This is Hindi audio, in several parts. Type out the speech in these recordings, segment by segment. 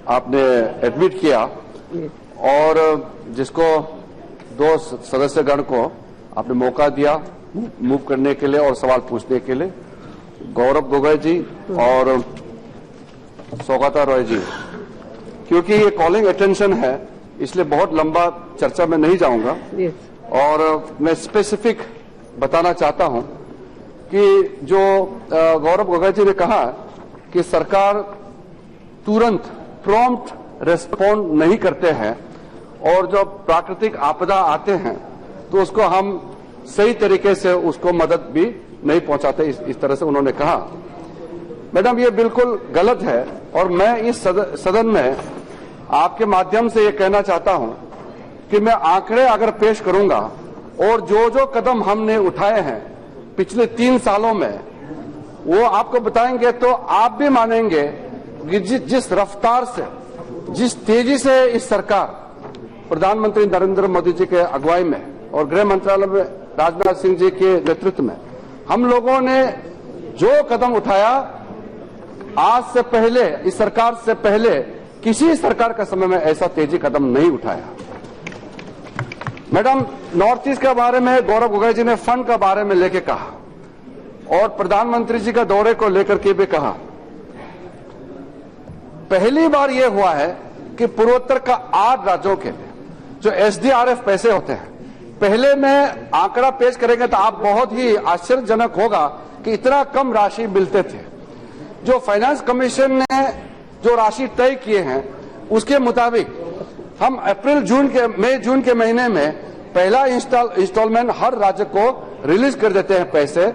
आपने एडमिट किया और जिसको दो सदस्यगण को आपने मौका दिया मूव करने के लिए और सवाल पूछने के लिए, गौरव गोगोई जी और सौगता रॉय जी। क्योंकि ये कॉलिंग अटेंशन है इसलिए बहुत लंबा चर्चा में नहीं जाऊंगा और मैं स्पेसिफिक बताना चाहता हूं कि जो गौरव गोगोई जी ने कहा कि सरकार तुरंत प्रॉम्प्ट रेस्पॉन्ड नहीं करते हैं और जब प्राकृतिक आपदा आते हैं तो उसको हम सही तरीके से उसको मदद भी नहीं पहुंचाते, इस तरह से उन्होंने कहा। मैडम, ये बिल्कुल गलत है और मैं इस सदन में आपके माध्यम से ये कहना चाहता हूं कि मैं आंकड़े अगर पेश करूंगा और जो जो कदम हमने उठाए हैं पिछले 3 सालों में वो आपको बताएंगे तो आप भी मानेंगे कि जिस रफ्तार से, जिस तेजी से इस सरकार प्रधानमंत्री नरेंद्र मोदी जी के अगुवाई में और गृह मंत्रालय में राजनाथ सिंह जी के नेतृत्व में हम लोगों ने जो कदम उठाया, आज से पहले, इस सरकार से पहले किसी सरकार के समय में ऐसा तेजी कदम नहीं उठाया। मैडम, नॉर्थ ईस्ट के बारे में गौरव गोगोई जी ने फंड के बारे में लेके कहा और प्रधानमंत्री जी का दौरे को लेकर के भी कहा। पहली बार यह हुआ है कि पूर्वोत्तर का 8 राज्यों के लिए जो एसडीआरएफ पैसे होते हैं, पहले में आंकड़ा पेश करेंगे तो आप बहुत ही आश्चर्यजनक होगा कि इतना कम राशि मिलते थे। जो फाइनेंस कमीशन ने जो राशि तय किए हैं उसके मुताबिक हम मई जून के महीने में पहला इंस्टॉलमेंट हर राज्य को रिलीज कर देते हैं पैसे।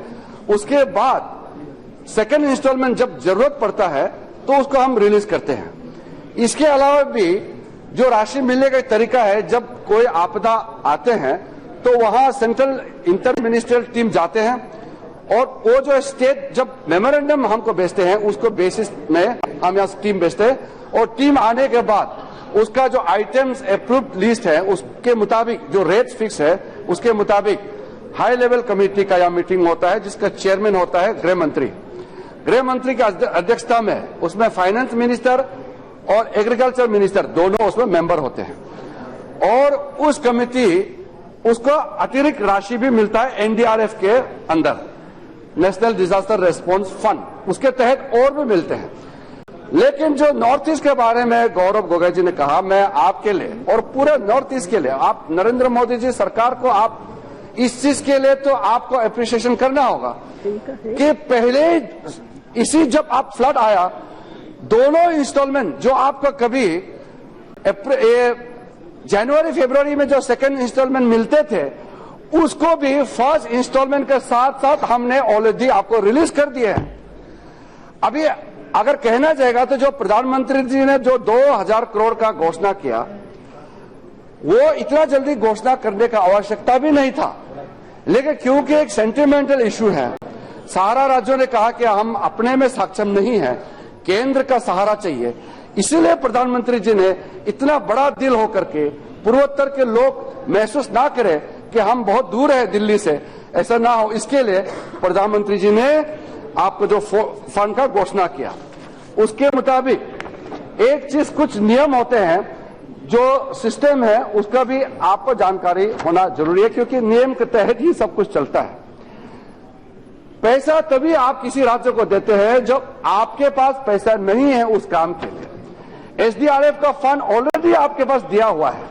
उसके बाद सेकेंड इंस्टॉलमेंट जब जरूरत पड़ता है तो उसको हम रिलीज करते हैं। इसके अलावा भी जो राशि मिलने का तरीका है, जब कोई आपदा आते हैं तो वहां सेंट्रल इंटर मिनिस्ट्रियल टीम जाते हैं और वो जो स्टेट जब मेमोरेंडम हमको भेजते हैं उसको बेसिस में हम यहाँ टीम भेजते हैं और टीम आने के बाद उसका जो आइटम्स अप्रूव्ड लिस्ट है उसके मुताबिक जो रेट फिक्स है उसके मुताबिक हाई लेवल कमेटी का यहाँ मीटिंग होता है जिसका चेयरमैन होता है गृह मंत्री। गृह मंत्री की अध्यक्षता में उसमें फाइनेंस मिनिस्टर और एग्रीकल्चर मिनिस्टर दोनों उसमें मेंबर होते हैं और उस कमेटी उसको अतिरिक्त राशि भी मिलता है एनडीआरएफ के अंदर, नेशनल डिजास्टर रेस्पॉन्स फंड, उसके तहत और भी मिलते हैं। लेकिन जो नॉर्थ ईस्ट के बारे में गौरव गोगोई जी ने कहा, मैं आपके लिए और पूरे नॉर्थ ईस्ट के लिए, आप नरेंद्र मोदी जी सरकार को आप इस चीज के लिए तो आपको अप्रिसिएशन करना होगा कि पहले इसी जब आप फ्लड आया दोनों इंस्टॉलमेंट जो आपको कभी जनवरी फरवरी में जो सेकेंड इंस्टॉलमेंट मिलते थे उसको भी फर्स्ट इंस्टॉलमेंट के साथ साथ हमने ऑलरेडी आपको रिलीज कर दिए हैं। अभी अगर कहना जाएगा तो जो प्रधानमंत्री जी ने जो 2000 करोड़ का घोषणा किया वो इतना जल्दी घोषणा करने का आवश्यकता भी नहीं था, लेकिन क्योंकि एक सेंटिमेंटल इश्यू है, सारा राज्यों ने कहा कि हम अपने में सक्षम नहीं है, केंद्र का सहारा चाहिए, इसीलिए प्रधानमंत्री जी ने इतना बड़ा दिल होकर के पूर्वोत्तर के लोग महसूस ना करें कि हम बहुत दूर है दिल्ली से, ऐसा ना हो, इसके लिए प्रधानमंत्री जी ने आपको जो फंड का घोषणा किया। उसके मुताबिक एक चीज, कुछ नियम होते हैं, जो सिस्टम है उसका भी आपको जानकारी होना जरूरी है क्योंकि नियम के तहत ही सब कुछ चलता है। पैसा तभी आप किसी राज्य को देते हैं जब आपके पास पैसा नहीं है उस काम के लिए। एसडीआरएफ का फंड ऑलरेडी आपके पास दिया हुआ है,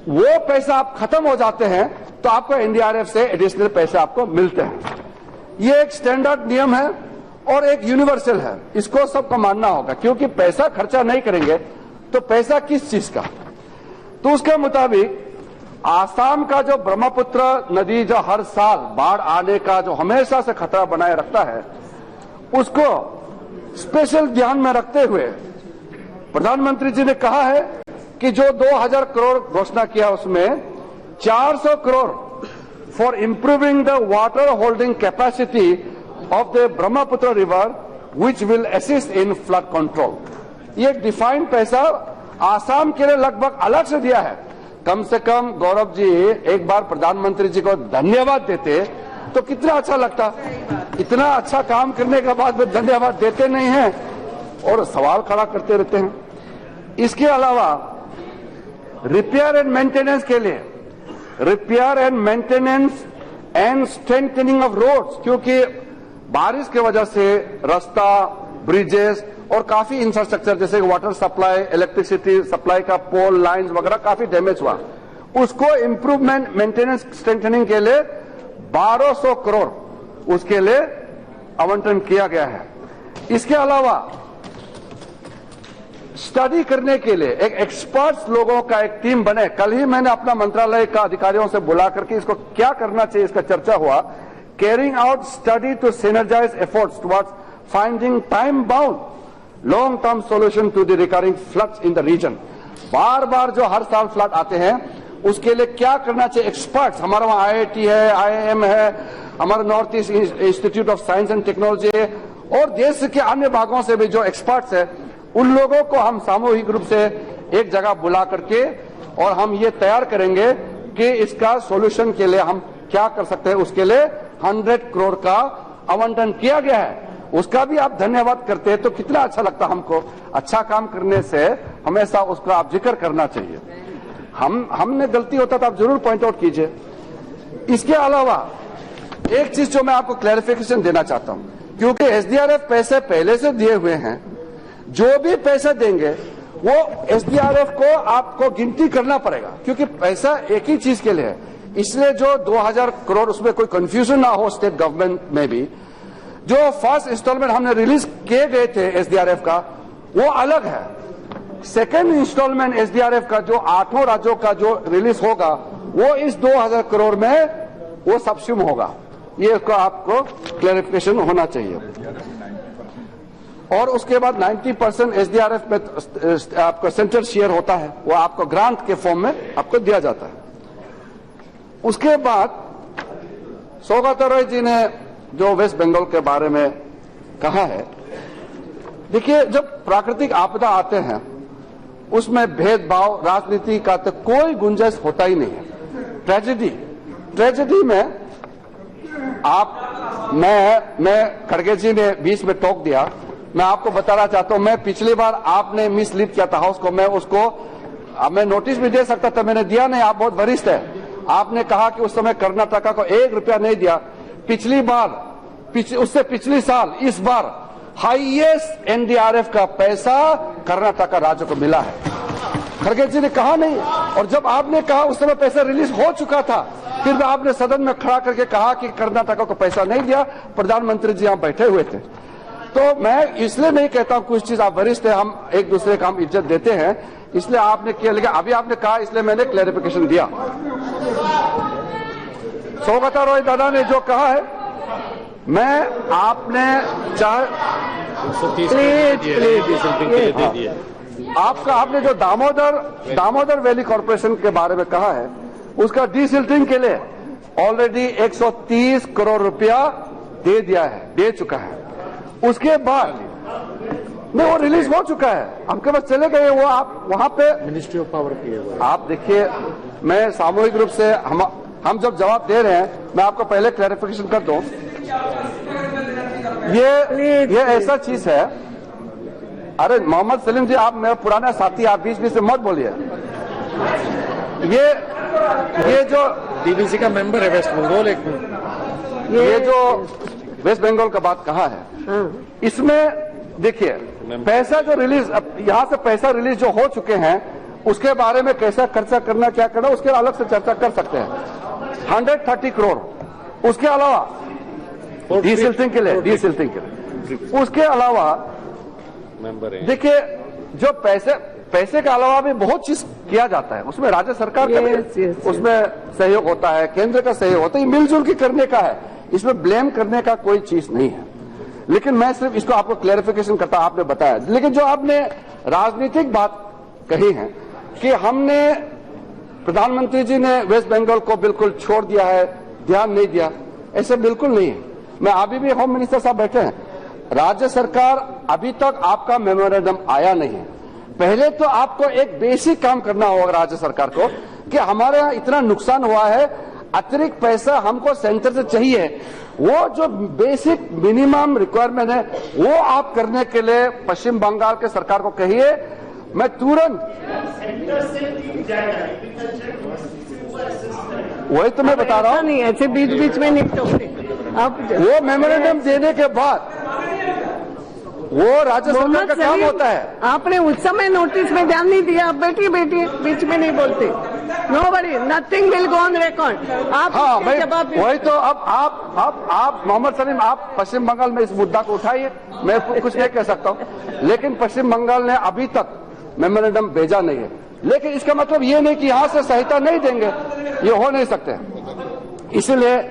वो पैसा आप खत्म हो जाते हैं तो आपको एनडीआरएफ से एडिशनल पैसे आपको मिलते हैं। ये एक स्टैंडर्ड नियम है और एक यूनिवर्सल है, इसको सबको मानना होगा क्योंकि पैसा खर्चा नहीं करेंगे तो पैसा किस चीज का। तो उसके मुताबिक आसाम का जो ब्रह्मपुत्र नदी जो हर साल बाढ़ आने का जो हमेशा से खतरा बनाए रखता है उसको स्पेशल ध्यान में रखते हुए प्रधानमंत्री जी ने कहा है कि जो 2000 करोड़ घोषणा किया उसमें 400 crore for improving the water holding capacity of the Brahmaputra river which will assist in flood control. ये एक डिफाइंड पैसा आसाम के लिए लगभग अलग से दिया है। कम से कम गौरव जी एक बार प्रधानमंत्री जी को धन्यवाद देते तो कितना अच्छा लगता। इतना अच्छा काम करने के बाद भी धन्यवाद देते नहीं हैं और सवाल खड़ा करते रहते हैं। इसके अलावा रिपेयर एंड मेंटेनेंस के लिए repair and maintenance and strengthening of roads, क्योंकि बारिश की वजह से रास्ता, ब्रिजेस और काफी इंफ्रास्ट्रक्चर जैसे वाटर सप्लाई, इलेक्ट्रिसिटी सप्लाई का पोल लाइंस वगैरह काफी डैमेज हुआ, उसको इंप्रूवमेंट, मेंटेनेंस, स्ट्रेंथनिंग के लिए 1200 करोड़ उसके लिए आवंटन किया गया है। इसके अलावा स्टडी करने के लिए एक एक्सपर्ट्स लोगों का एक टीम बने। कल ही मैंने अपना मंत्रालय का अधिकारियों से बुला करके इसको क्या करना चाहिए इसका चर्चा हुआ। Carrying out study to synergise efforts towards finding time bound long term solution to the recurring floods in the region. बार बार जो हर साल फ्लड आते हैं उसके लिए क्या करना चाहिए। एक्सपर्ट्स हमारा वहां IIT है, IIM है, हमारा north east institute of science and technology है और देश के अन्य भागों से भी जो एक्सपर्ट्स है उन लोगों को हम सामूहिक रूप से एक जगह बुला करके और हम ये तैयार करेंगे कि इसका सॉल्यूशन के लिए हम क्या कर सकते हैं। उसके लिए 100 करोड़ का आवंटन किया गया है। उसका भी आप धन्यवाद करते हैं तो कितना अच्छा लगता हमको। अच्छा काम करने से हमेशा उसका आप जिक्र करना चाहिए। हमने गलती होता तो आप जरूर पॉइंट आउट कीजिए। इसके अलावा एक चीज जो मैं आपको क्लैरिफिकेशन देना चाहता हूं, क्योंकि SDRF पैसे पहले से दिए हुए हैं, जो भी पैसे देंगे वो SDRF को आपको गिनती करना पड़ेगा, क्योंकि पैसा एक ही चीज के लिए है। इसलिए जो 2000 करोड़ उसमें कोई कंफ्यूजन ना हो स्टेट गवर्नमेंट में भी। जो फर्स्ट इंस्टॉलमेंट हमने रिलीज किए गए थे SDRF का वो अलग है। सेकेंड इंस्टॉलमेंट SDRF का जो 8 राज्यों का जो रिलीज होगा वो इस 2000 करोड़ में वो सबस्यूम होगा। ये आपको क्लैरिफिकेशन होना चाहिए। और उसके बाद 90% SDRF में आपका सेंट्रल शेयर होता है, वो आपको ग्रांट के फॉर्म में आपको दिया जाता है। उसके बाद सौगत रॉय जी ने जो वेस्ट बंगाल के बारे में कहा है, देखिए जब प्राकृतिक आपदा आते हैं उसमें भेदभाव, राजनीति का तो कोई गुंजाइश होता ही नहीं है। ट्रेजेडी में आप मैं खड़गे जी ने बीच में टोक दिया। मैं आपको बताना चाहता हूं, मैं पिछली बार आपने मिसलीड किया था हाउस को, मैं नोटिस भी दे सकता था, मैंने दिया नहीं। आप बहुत वरिष्ठ है। आपने कहा कि उस समय कर्नाटका को 1 रुपया नहीं दिया। पिछली बार उससे पिछली साल इस बार हाईएस्ट NDRF का पैसा कर्नाटका राज्य को मिला है। खड़गे जी ने कहा नहीं, और जब आपने कहा उस समय पैसा रिलीज हो चुका था, फिर भी आपने सदन में खड़ा करके कहा कि कर्नाटका को पैसा नहीं दिया। प्रधानमंत्री जी यहां बैठे हुए थे। तो मैं इसलिए नहीं कहता हूं कुछ चीज, आप वरिष्ठ है, हम एक दूसरे का हम इज्जत देते हैं, इसलिए आपने किया। लेकिन अभी आपने कहा इसलिए मैंने क्लैरिफिकेशन दिया। सौगता रॉय दादा ने जो कहा है, मैं आपने आपने जो दामोदर वैली कॉर्पोरेशन के बारे में कहा है, उसका डीसिल्टिंग के लिए ऑलरेडी 130 करोड़ रुपया दे चुका है। उसके बाद नहीं, वो रिलीज हो चुका है, आपके पास चले गए वो। आप वहां पे मिनिस्ट्री ऑफ पावर की आप देखिए, मैं सामूहिक रूप से हम जब जवाब दे रहे हैं, मैं आपको पहले क्लैरिफिकेशन कर दूं। ये ऐसा चीज है। अरे मोहम्मद सलीम जी, आप मेरा पुराना साथी, आप बीच बीच से मत बोलिए। ये जो DBC का मेंबर है वेस्ट बंगाल, ये जो वेस्ट बंगाल का बात कहा है, इसमें देखिए पैसा जो रिलीज, यहाँ से पैसा रिलीज जो हो चुके हैं उसके बारे में कैसा खर्चा करना, क्या करना, उसके अलग से चर्चा कर सकते हैं। 130 करोड़ उसके अलावा डीसिल्टिंग के लिए। उसके अलावा देखिए जो पैसे के अलावा भी बहुत चीज किया जाता है। उसमें राज्य सरकार का भी उसमें सहयोग होता है, केंद्र का सहयोग होता है। ये मिलजुल के करने का है, इसमें ब्लेम करने का कोई चीज नहीं है। लेकिन मैं सिर्फ इसको आपको क्लैरिफिकेशन करता, आपने बताया। लेकिन जो आपने राजनीतिक बात कही है कि हमने, प्रधानमंत्री जी ने वेस्ट बंगाल को बिल्कुल छोड़ दिया है, ध्यान नहीं दिया, ऐसे बिल्कुल नहीं है। मैं अभी भी होम मिनिस्टर साहब बैठे हैं, राज्य सरकार अभी तक आपका मेमोरेंडम आया नहीं है। पहले तो आपको एक बेसिक काम करना होगा राज्य सरकार को कि हमारे यहाँ इतना नुकसान हुआ है, अतिरिक्त पैसा हमको सेंटर से चाहिए। वो जो बेसिक मिनिमम रिक्वायरमेंट है वो आप करने के लिए पश्चिम बंगाल के सरकार को कहिए। मैं तुरंत, वही तो मैं बता रहा हूँ, नहीं ऐसे बीच बीच में नहीं टोकते आप। वो मेमोरेंडम देने के बाद वो राज्य सरकार का काम होता है। आपने उस समय नोटिस में ध्यान नहीं दिया। आप बैठिए बीच में नहीं बोलते। Nobody, nothing will go on record. आप हाँ भाई, जवाब वही तो। अब आप मोहम्मद सलीम, आप पश्चिम बंगाल में इस मुद्दा को उठाइए, मैं कुछ नहीं कह सकता हूँ, लेकिन पश्चिम बंगाल ने अभी तक मेमोरेंडम भेजा नहीं है। लेकिन इसका मतलब ये नहीं कि यहां से सहायता नहीं देंगे, ये हो नहीं सकते। इसलिए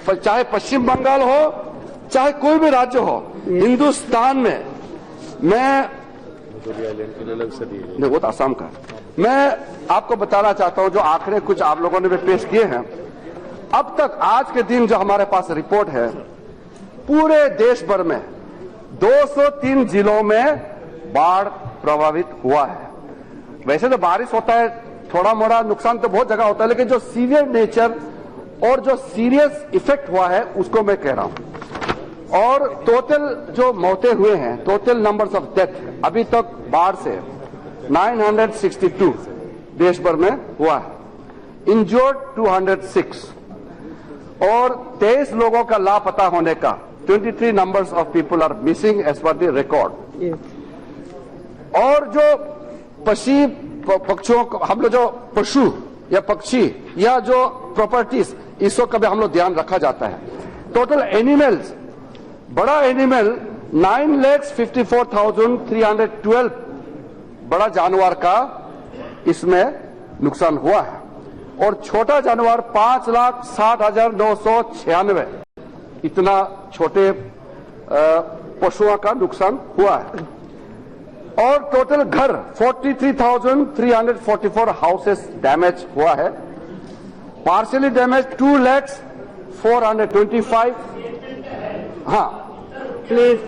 चाहे पश्चिम बंगाल हो चाहे कोई भी राज्य हो हिंदुस्तान में, मैं नहीं, वो तो असम का, मैं आपको बताना चाहता हूं जो आंकड़े कुछ आप लोगों ने भी पेश किए हैं। अब तक आज के दिन जो हमारे पास रिपोर्ट है, पूरे देश भर में 203 जिलों में बाढ़ प्रभावित हुआ है। वैसे तो बारिश होता है, थोड़ा मोड़ा नुकसान तो बहुत जगह होता है, लेकिन जो सीवियर नेचर और जो सीरियस इफेक्ट हुआ है उसको मैं कह रहा हूं। और टोटल जो मौतें हुए हैं, टोटल नंबर्स ऑफ डेथ अभी तक बाढ़ से 962 देश भर में हुआ है। इंजर्ड 206 और 23 लोगों का लापता होने का, 23 numbers of people are missing as per the record. और जो पक्षियों को हम लोग, जो पशु या पक्षी या जो प्रॉपर्टीज, इसको कभी हम लोग ध्यान रखा जाता है। टोटल एनिमल्स, बड़ा एनिमल 9,54,312 बड़ा जानवर का इसमें नुकसान हुआ है, और छोटा जानवर 5,60,996 इतना छोटे पशुओं का नुकसान हुआ है। और टोटल घर 43,344 हाउसेस डैमेज हुआ है। Partially damage 2,04,25। हाँ प्लीज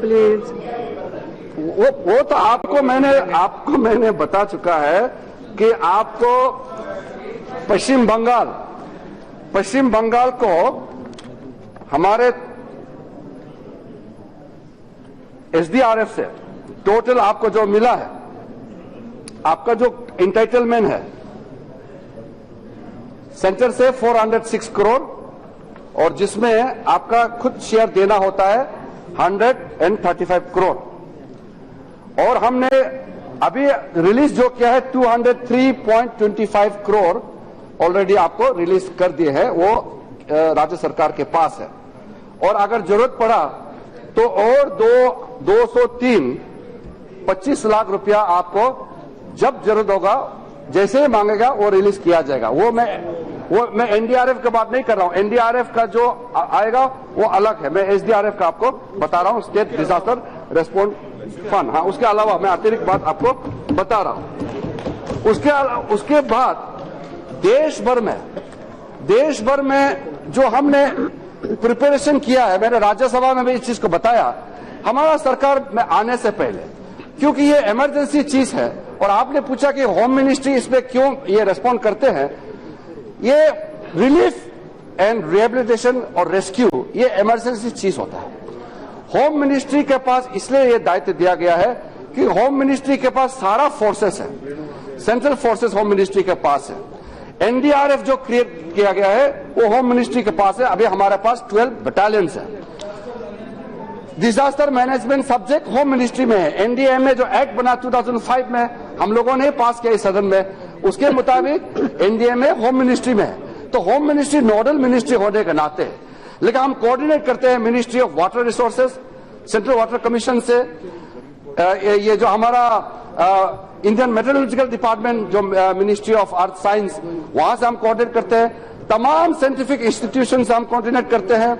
वो तो आपको मैंने बता चुका है कि आपको पश्चिम बंगाल को हमारे एसडीआरएफ से टोटल आपको जो मिला है, आपका जो इंटाइटलमेंट है सेंटर से 406 करोड़, और जिसमें आपका खुद शेयर देना होता है 135 करोड़। और हमने अभी रिलीज जो किया है 203.25 करोड़ ऑलरेडी आपको रिलीज कर दिए हैं, वो राज्य सरकार के पास है। और अगर जरूरत पड़ा तो और 25 लाख रुपया आपको जब जरूरत होगा, जैसे ही मांगेगा वो रिलीज किया जाएगा। वो मैं एनडीआरएफ की बात नहीं कर रहा हूं। एनडीआरएफ का जो आएगा वो अलग है, मैं एसडीआरएफ का आपको बता रहा हूं, स्टेट डिजास्टर रिस्पॉन्स फंड। हाँ, उसके अलावा मैं अतिरिक्त बात आपको बता रहा हूं। उसके बाद देश भर में जो हमने प्रिपरेशन किया है, मैंने राज्यसभा में भी इस चीज को बताया, हमारा सरकार में आने से पहले, क्योंकि ये इमरजेंसी चीज है, और आपने पूछा कि होम मिनिस्ट्री इसमें क्यों ये रेस्पॉन्ड करते हैं। ये रिलीफ एंड रिहेबिलिटेशन और रेस्क्यू ये इमरजेंसी चीज होता है। होम मिनिस्ट्री के पास इसलिए ये दायित्व दिया गया है कि होम मिनिस्ट्री के पास सारा फोर्सेस है, सेंट्रल फोर्सेस होम मिनिस्ट्री के पास है। एनडीआरएफ जो क्रिएट किया गया है वो होम मिनिस्ट्री के पास है। अभी हमारे पास 12 बटालियंस है। Disaster management subject home ministry में है। एनडीएमए जो एक्ट बना 2005 में हम लोगों ने पास किया इस सदन में, उसके मुताबिक एनडीएमए होम मिनिस्ट्री में है। तो होम मिनिस्ट्री नोडल मिनिस्ट्री होने के नाते, लेकिन हम कोऑर्डिनेट करते हैं ministry of water resources, central water commission से, ये जो हमारा इंडियन मेट्रोलॉजिकल डिपार्टमेंट जो मिनिस्ट्री ऑफ अर्थ साइंस, वहां से हम कोऑर्डिनेट करते हैं। तमाम साइंटिफिक इंस्टीट्यूशन से हम कोऑर्डिनेट करते हैं।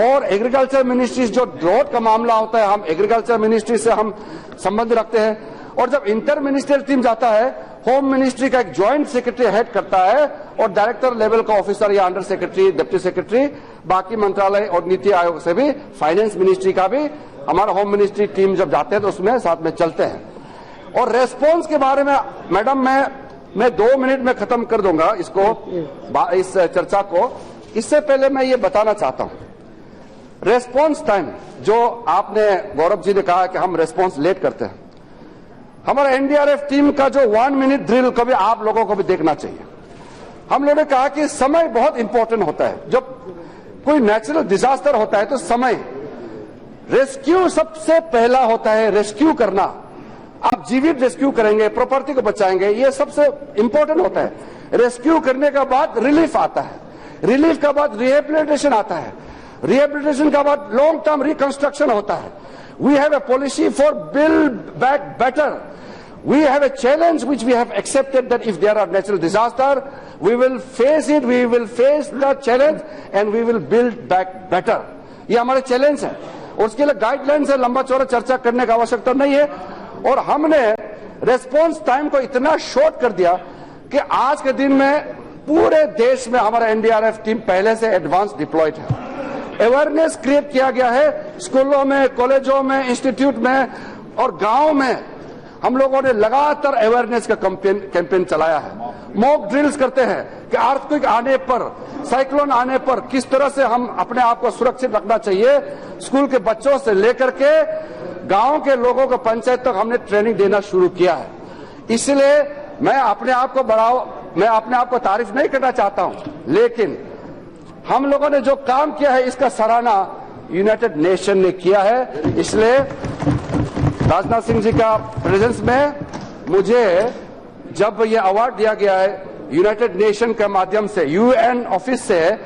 और एग्रीकल्चर मिनिस्ट्री जो ड्रॉट का मामला होता है, हम एग्रीकल्चर मिनिस्ट्री से हम संबंध रखते हैं। और जब इंटर मिनिस्ट्रियल टीम जाता है, होम मिनिस्ट्री का एक ज्वाइंट सेक्रेटरी हेड करता है, और डायरेक्टर लेवल का ऑफिसर या अंडर सेक्रेटरी, डिप्टी सेक्रेटरी, बाकी मंत्रालय और नीति आयोग से भी, फाइनेंस मिनिस्ट्री का भी हमारा होम मिनिस्ट्री टीम जब जाते हैं तो उसमें साथ में चलते हैं। और रेस्पॉन्स के बारे में मैडम मैं 2 मिनट में खत्म कर दूंगा इसको, इस चर्चा को। इससे पहले मैं ये बताना चाहता हूं, रेस्पॉन्स टाइम जो आपने, गौरव जी ने कहा कि हम रेस्पॉन्स लेट करते हैं, हमारा एनडीआरएफ टीम का जो 1 मिनट ड्रिल कभी आप लोगों को भी देखना चाहिए। हम लोगों ने कहा कि समय बहुत इंपॉर्टेंट होता है। जब कोई नेचुरल डिजास्टर होता है तो समय, रेस्क्यू सबसे पहला होता है, रेस्क्यू करना। आप जीवित रेस्क्यू करेंगे, प्रॉपर्टी को बचाएंगे, ये सबसे इंपॉर्टेंट होता है। रेस्क्यू करने के बाद रिलीफ आता है, रिलीफ के बाद रिहेबिलिटेशन आता है, रिहेबिलिटेशन के बाद लॉन्ग टर्म रिकंस्ट्रक्शन होता है। We have a policy for build back better. We have a challenge which we have accepted that if there are natural disaster, we will face it, we will face the challenge and we will build back better. ये हमारे चैलेंज है और उसके लिए गाइडलाइंस है, लंबा चौड़ा चर्चा करने की आवश्यकता नहीं है। और हमने रेस्पॉन्स टाइम को इतना शॉर्ट कर दिया कि आज के दिन में पूरे देश में हमारा एनडीआरएफ टीम पहले से एडवांस डिप्लॉयड है। अवेयरनेस क्रिएट किया गया है स्कूलों में, कॉलेजों में, इंस्टीट्यूट में और गांव में। हम लोगों ने लगातार अवेयरनेस का कैंपेन चलाया है। मॉक ड्रिल्स करते हैं कि अर्थक्वेक आने पर, साइक्लोन आने पर किस तरह से हम अपने आप को सुरक्षित रखना चाहिए। स्कूल के बच्चों से लेकर के गांव के लोगों को, पंचायत तक हमने ट्रेनिंग देना शुरू किया है। इसलिए मैं अपने आप को तारीफ नहीं करना चाहता हूं, लेकिन हम लोगों ने जो काम किया है इसका सराहना यूनाइटेड नेशन ने किया है। इसलिए राजनाथ सिंह जी का प्रेजेंस में मुझे जब ये अवार्ड दिया गया है यूनाइटेड नेशन के माध्यम से, यूएन ऑफिस से,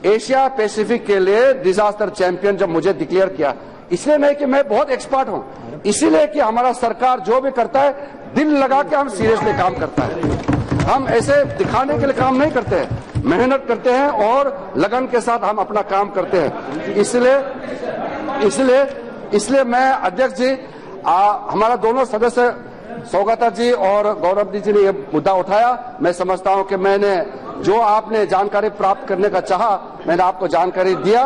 एशिया पैसिफिक के लिए डिजास्टर चैंपियन जब मुझे डिक्लेयर किया, इसलिए नहीं कि मैं बहुत एक्सपर्ट हूं, इसीलिए कि हमारा सरकार जो भी करता है दिल लगा के हम सीरियसली काम करता है। हम ऐसे दिखाने के लिए काम नहीं करते हैं, मेहनत करते हैं और लगन के साथ हम अपना काम करते हैं। इसलिए मैं अध्यक्ष जी, हमारा दोनों सदस्य सौगता जी और गौरव जी ने ये मुद्दा उठाया। मैं समझता हूं कि मैंने जो आपने जानकारी प्राप्त करने का चाहा, मैंने आपको जानकारी दिया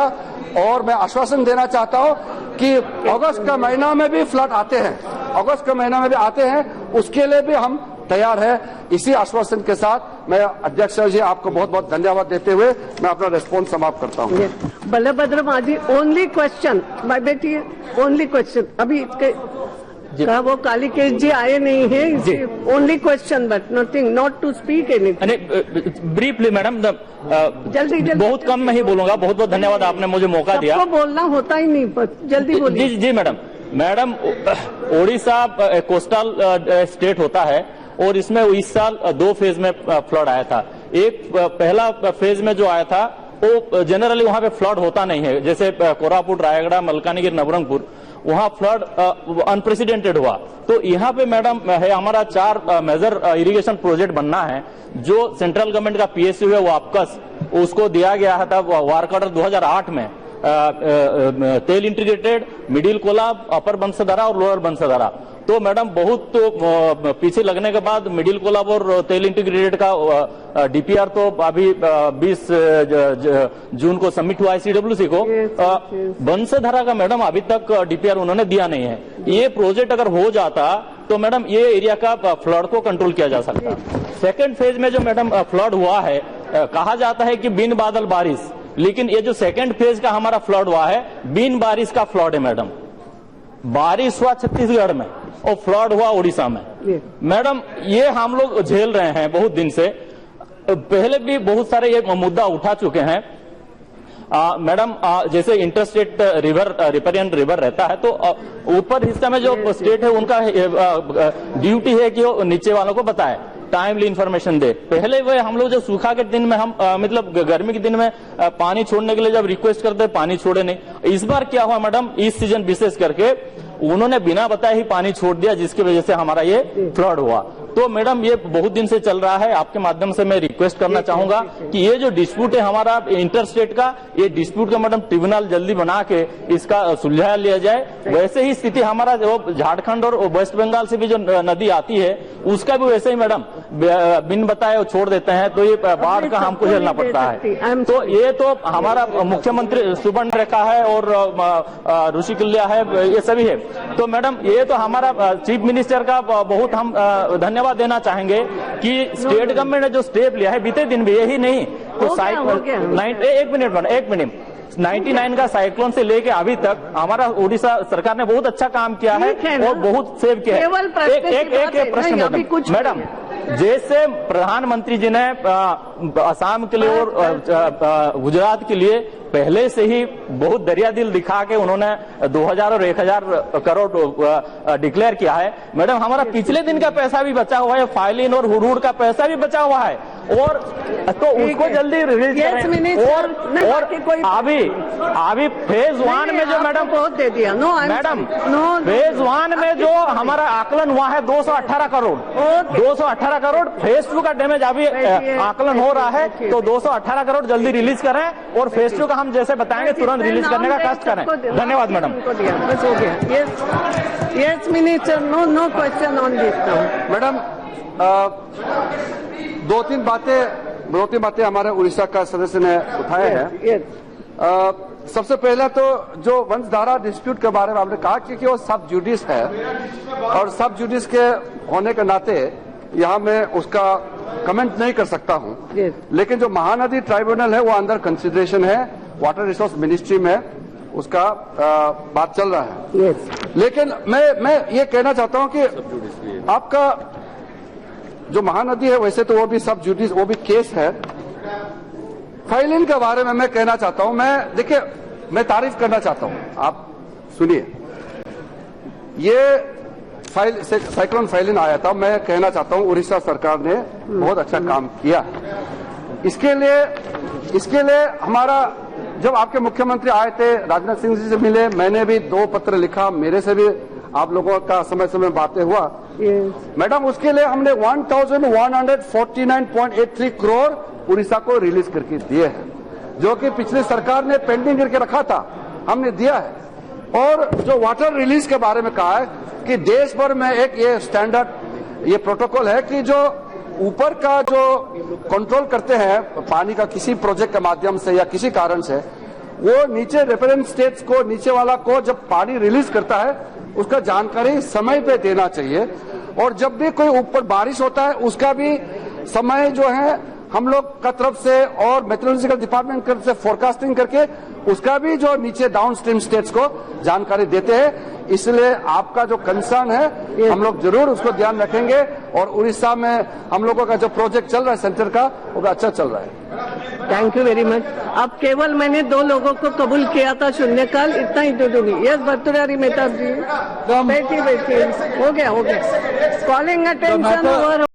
और मैं आश्वासन देना चाहता हूं कि अगस्त का महीना में भी फ्लड आते हैं, अगस्त के महीना में भी आते हैं, उसके लिए भी हम तैयार है। इसी आश्वासन के साथ मैं अध्यक्ष जी आपको बहुत बहुत धन्यवाद देते हुए मैं अपना रिस्पॉन्स समाप्त करता हूं। Balabhadra Majhi, only question, my बेटी, ओनली क्वेश्चन। अभी वो कालीकेश जी आए नहीं है, only question but nothing, not to speak anything. Briefly madam, जल्दी बहुत कम में ही बोलूंगा। बहुत बहुत धन्यवाद, आपने मुझे मौका दिया। सबको बोलना होता ही नहीं, जल्दी बोलिए। जी मैडम, ओडिशा कोस्टल स्टेट होता है और इसमें इस साल 2 फेज में फ्लड आया था। एक पहला फेज में जो आया था वो जनरली वहां पे फ्लड होता नहीं है, जैसे कोरापुट, रायगढ़, मलकानगिरी, नवरंगपुर, वहां फ्लड अनप्रेसिडेंटेड हुआ। तो यहाँ पे मैडम है हमारा 4 मेजर इरिगेशन प्रोजेक्ट बनना है, जो सेंट्रल गवर्नमेंट का पीएसयू है वो आपकस, उसको दिया गया था वार्क ऑर्डर 2008 में। तेल इंटीग्रेटेड, मिडिल कोलाब, अपर बंसधारा और लोअर बंसधारा। तो मैडम बहुत तो पीछे लगने के बाद मिडिल कोलाब और तेल इंटीग्रेटेड का डीपीआर तो अभी 20 जून को सबमिट हुआ ICWC को। बंसधारा का मैडम अभी तक डीपीआर उन्होंने दिया नहीं है। ये प्रोजेक्ट अगर हो जाता तो मैडम ये एरिया का फ्लड को कंट्रोल किया जा सकता। सेकेंड फेज में जो मैडम फ्लड हुआ है, कहा जाता है कि बिन बादल बारिश, लेकिन ये जो सेकेंड फेज का हमारा फ्लड हुआ है बिन बारिश का फ्लड है मैडम। बारिश हुआ छत्तीसगढ़ में और फ्लड हुआ उड़ीसा में। मैडम ये हम लोग झेल रहे हैं बहुत दिन से, पहले भी बहुत सारे ये मुद्दा उठा चुके हैं। मैडम जैसे इंटरस्टेट रिवर, रिपेरियन रिवर रहता है तो ऊपर हिस्सा में जो स्टेट है उनका ड्यूटी है कि वो नीचे वालों को बताए, टाइमली इंफॉर्मेशन दे। पहले वो हम लोग जो सूखा के दिन में हम मतलब गर्मी के दिन में पानी छोड़ने के लिए जब रिक्वेस्ट करते पानी छोड़े नहीं। इस बार क्या हुआ मैडम, इस सीजन विशेष करके उन्होंने बिना बताए ही पानी छोड़ दिया, जिसकी वजह से हमारा ये फ्लड हुआ। तो मैडम ये बहुत दिन से चल रहा है, आपके माध्यम से मैं रिक्वेस्ट करना चाहूंगा कि ये जो डिस्प्यूट है हमारा इंटर स्टेट का, ये डिस्प्यूट का मैडम ट्रिब्यूनल जल्दी बना के इसका सुलझा लिया जाए। वैसे ही स्थिति हमारा जो झारखंड और वेस्ट बंगाल से भी जो नदी आती है उसका भी वैसे ही मैडम बिन बताए छोड़ देते हैं, तो ये बाढ़ का हमको झेलना पड़ता है। तो ये तो हमारा मुख्यमंत्री सुबर्ण रेखा है और ऋषिकुल्या है, ये सभी है। तो मैडम ये तो हमारा चीफ मिनिस्टर का बहुत हम धन्यवाद देना चाहेंगे कि स्टेट गवर्नमेंट ने जो स्टेप लिया है बीते दिन भी, यही नहीं तो एक मिनट 99 का साइक्लोन से लेके अभी तक हमारा उड़ीसा सरकार ने बहुत अच्छा काम किया है ठीक है ना? और बहुत सेव किया केवल है। प्रश्न की बात है। एक प्रश्न नहीं, अभी कुछ मैडम, जैसे प्रधानमंत्री जी ने असम के लिए और गुजरात के लिए पहले से ही बहुत दरिया दिल दिखा के उन्होंने 2000 और 1000 करोड़ डिक्लेयर किया है। मैडम, हमारा पिछले दिन का पैसा भी बचा हुआ है, फाइलिन और हुडूड का पैसा भी बचा हुआ है, और तो उसको जल्दी रिलीज करें। और अभी फेज 1 में जो मैडम बहुत दे दिया। नो मैडम, फेज 1 में जो हमारा आकलन हुआ है 218 करोड़, 218 करोड़। फेज 2 का डैमेज अभी आकलन हो रहा है, तो 218 करोड़ जल्दी रिलीज करें, और फेज 2 का हम जैसे बताएंगे तुरंत रिलीज करने का कष्ट करें। धन्यवाद मैडम। बस हो गया। Yes minister, no question on this now. Madam, दो तीन बातें हमारे उड़ीसा का सदस्य ने उठाए हैं। सबसे पहले तो जो वंशधारा डिस्प्यूट के बारे में आपने कहा कि वो सब जुडिस है, और सब जुडिस के होने के नाते यहाँ मैं उसका कमेंट नहीं कर सकता हूँ। लेकिन जो महानदी ट्राइब्यूनल है वो अंडर कंसिडरेशन है, वाटर रिसोर्स मिनिस्ट्री में उसका बात चल रहा है। लेकिन मैं ये कहना चाहता हूँ कि आपका जो महानदी है वैसे तो वो भी सब जुडिस, वो भी केस है। फाइलिन के बारे में मैं कहना चाहता हूं, देखिए मैं तारीफ करना चाहता हूं, आप सुनिए। ये साइक्लोन फाइलिन आया था, मैं कहना चाहता हूं उड़ीसा सरकार ने बहुत अच्छा काम किया। इसके लिए हमारा, जब आपके मुख्यमंत्री आए थे, राजनाथ सिंह जी से मिले, मैंने भी 2 पत्र लिखा, मेरे से भी आप लोगों का समय समय बातें हुआ। मैडम, उसके लिए हमने 1149.83 करोड़ उड़ीसा को रिलीज करके दिए हैं, जो कि पिछली सरकार ने पेंडिंग करके रखा था, हमने दिया है। और जो वाटर रिलीज के बारे में कहा है कि देश भर में एक ये स्टैंडर्ड, ये प्रोटोकॉल है कि जो ऊपर का जो कंट्रोल करते हैं पानी का किसी प्रोजेक्ट के माध्यम से या किसी कारण से, वो नीचे रेफरेंस स्टेट्स को, नीचे वाला को जब पानी रिलीज करता है उसका जानकारी समय पे देना चाहिए। और जब भी कोई ऊपर बारिश होता है उसका भी समय जो है हम लोग का तरफ से और मेट्रोलॉजिकल डिपार्टमेंट की तरफ से फोरकास्टिंग करके उसका भी जो नीचे डाउन स्ट्रीम स्टेट्स को जानकारी देते हैं। इसलिए आपका जो कंसर्न है हम लोग जरूर उसको ध्यान रखेंगे, और उड़ीसा में हम लोगों का जो प्रोजेक्ट चल रहा है सेंटर का, वो अच्छा चल रहा है। Thank you very much. अब केवल मैंने 2 लोगों को कबूल किया था शून्यकाल, इतना ही दूंगी। यस भर्तृहरि मेहता जी, बैठिए, हो गया। Calling attention over.